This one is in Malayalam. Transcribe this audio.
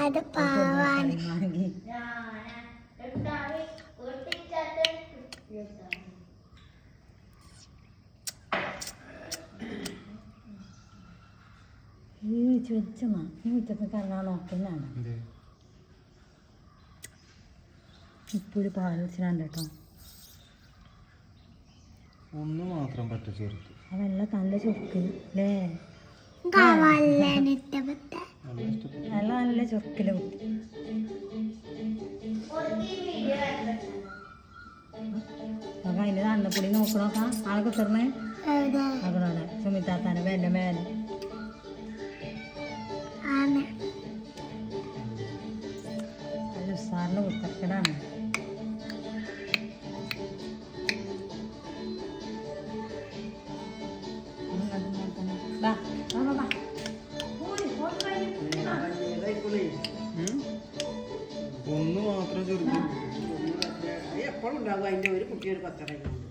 അത് പാവാണ്. ചോദിച്ചമാ നീ മുറ്റത്ത് കറങ്ങാൻ നോക്കുന്നതാണ്. ഇപ്പൊരു പാലിച്ചിട്ടുണ്ട് കേട്ടോ. ഒന്ന് മാത്രം പറ്റ ചെറുത്ത് അതല്ല നല്ല ചൊർക്ക് അല്ലേ? നല്ല നല്ല ചൊക്കില് കുത്തി. നോക്കാം അതിൻ്റെ അന്നപ്പൊടി നോക്കണോക്കാം. ആളെ കുത്തറിനെ നോക്കണോടെ സുമിത്താത്താനെ വേൻ്റെ മേലെ നല്ല ഉസാറിന് കുത്തർക്കടാണ്. ഒന്ന് മാത്രം ചെറുത്ത് എപ്പോഴും ഉണ്ടാവും അതിൻ്റെ ഒരു കുട്ടിയൊരു 10